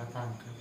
tangkap.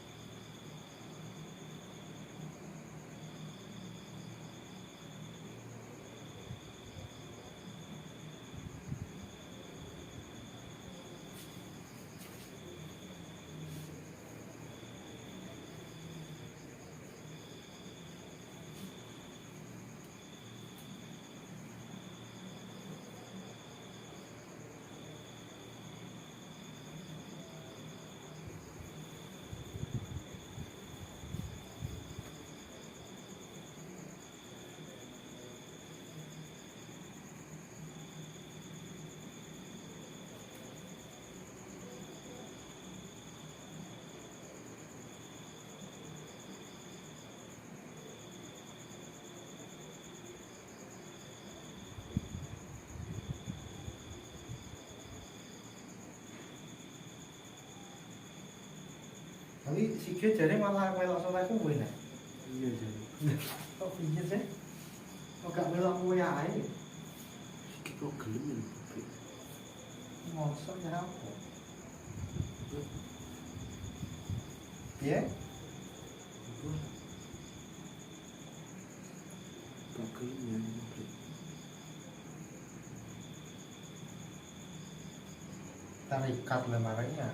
Tapi si Q jadi malah melok sama aku gue nih. Iya jadi. Kok piye sih? Kok gak melok gue aja? Iki kok gelem ya tapi. Mosok ya apa? Ya? Apa? Gak gelem ya tapi. Tarikat lemarinya.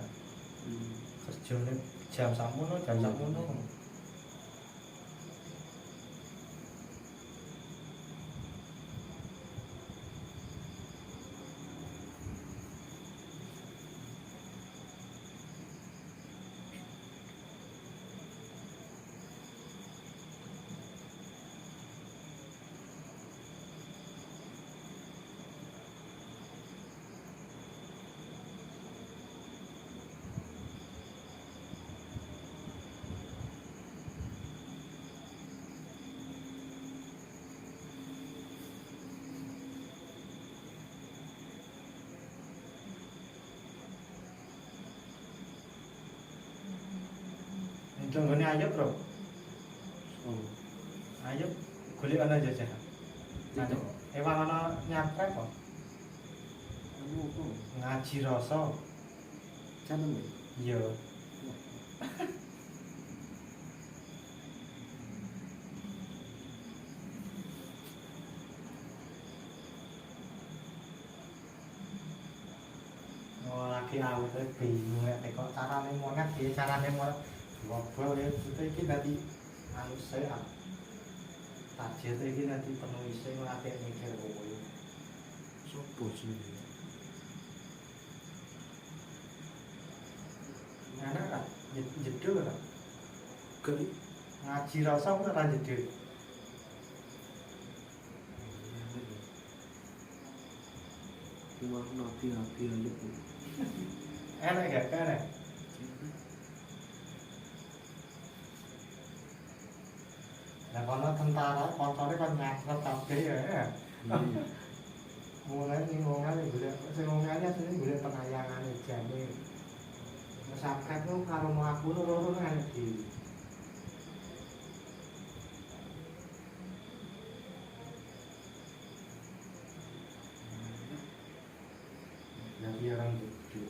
Kerjanya jam samono, jam samono. Contohnya aja bro, Oh, ayo kulit ana jajah. Tidak. Emang ana nyaprek kok, anu apa? ngaji rasa. Canem ya? Iya. Oh lagi aku tuh bingung ya, kok carane monat ya, carane monat. Ngobrol ya, itu iki nanti anu saya target iki nanti penulis saya ngelatih mikir kowe. Sopo sih? Enak kan? Jedul kan? Kali. Ngaji rasa pun ora jedul. Cuma nabi-nabi aja pun. Enak gak? Enak. Nah kalau tentara kotornya kan nyakrep kabeh ya. Mulai ngomongane golek sing ngomongane asline golek penayangane jane. Masyarakat nu karo mlaku loro nang iki. Jadi orang itu.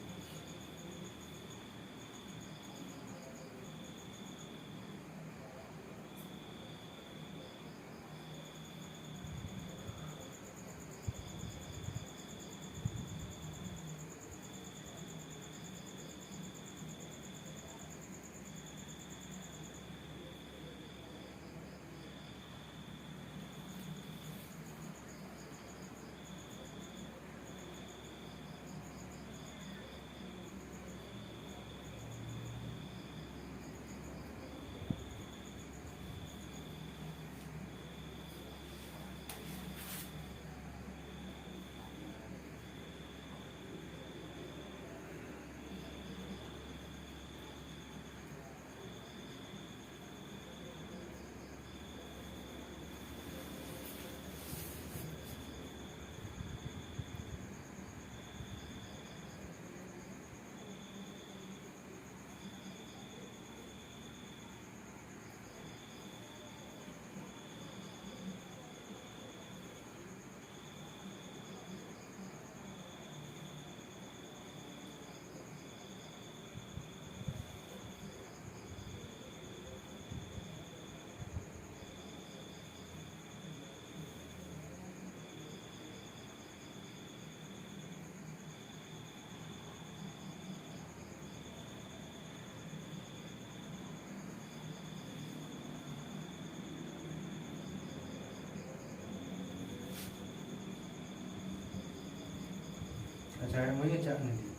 cewekmu ngejak nanti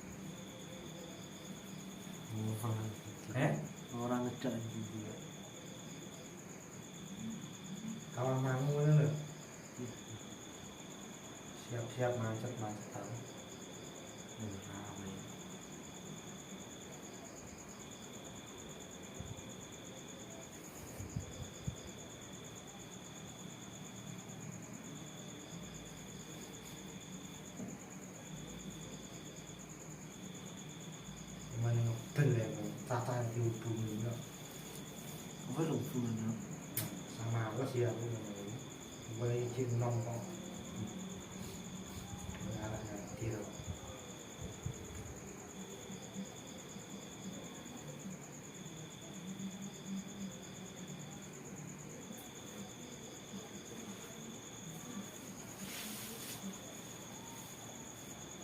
orang ngejak gitu ya. kawan mangu itu lho siap-siap macet-macetan Ramai. gimana ngedel ya tata dihubungi kok Apa lo hubungannya? sama males ya aku boleh izin nom kok anaknya dia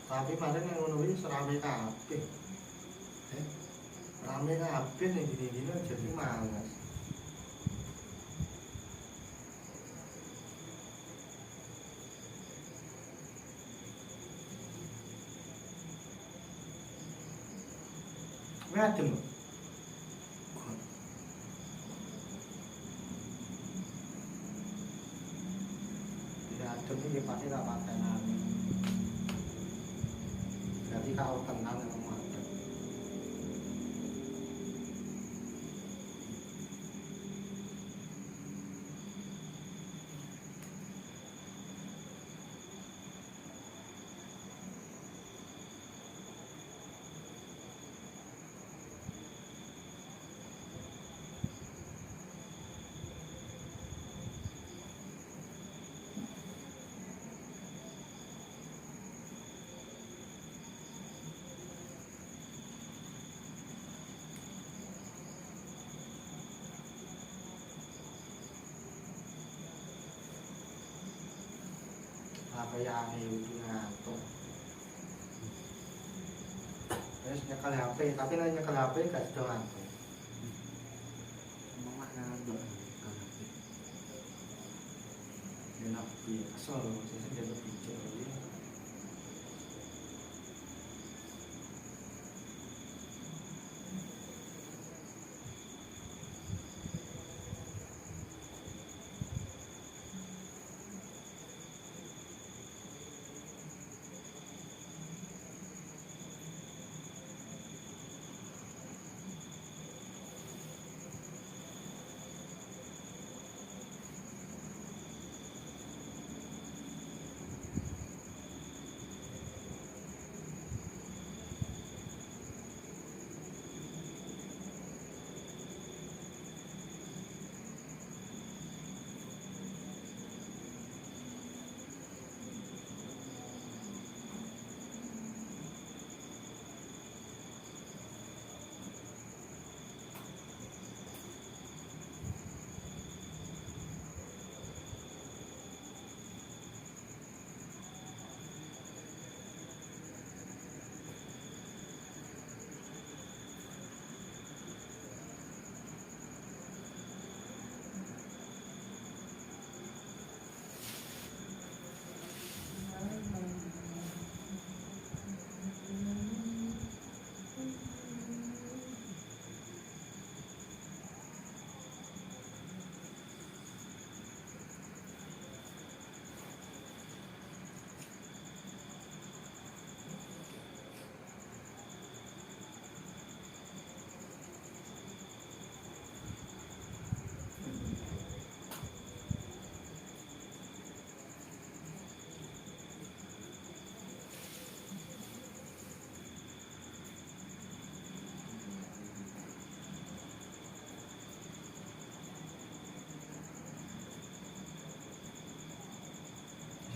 tapi paling yang menulis rame kabeh rame kabeh nih gini-gini jadi males ini adem loh tidak adem ini pasti tak pakai nani berarti kalau tenang kamu adem apa yang itu ngantuk terus nyekel HP tapi lah nyekel HP gak sudah ngantuk Emang mak ngantuk. enak biasa loh maksudnya dia berpikir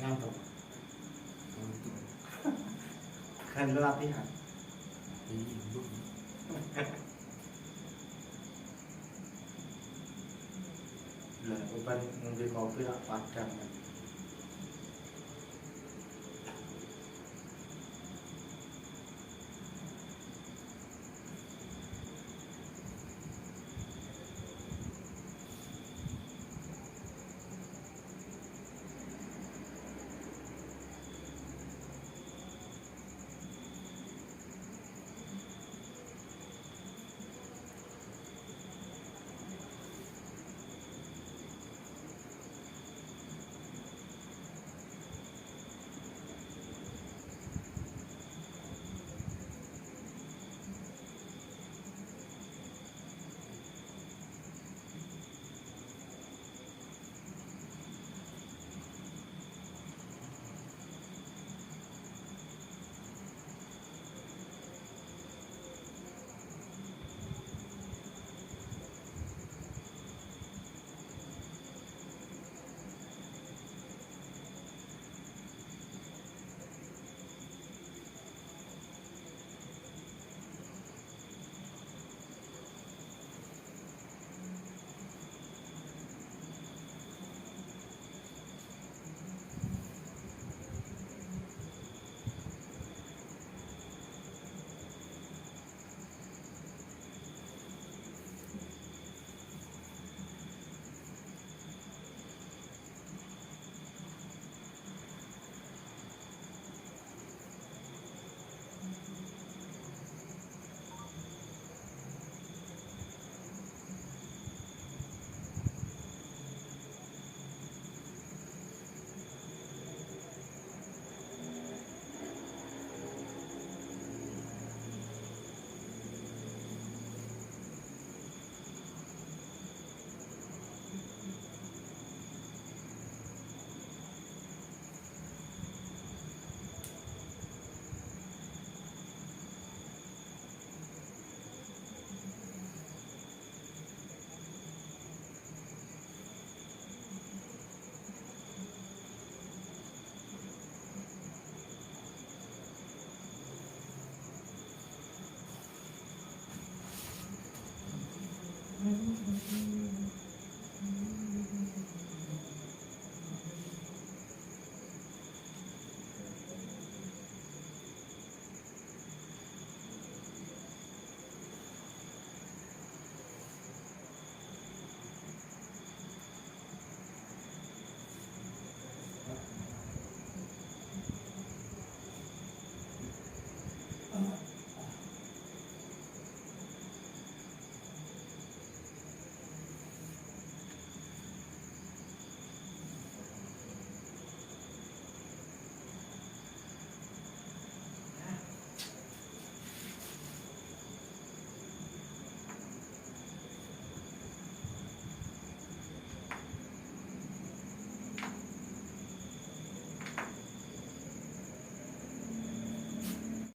ngantuk kan lu latihan Ibu. lah obat ngombe kopi lah padang kan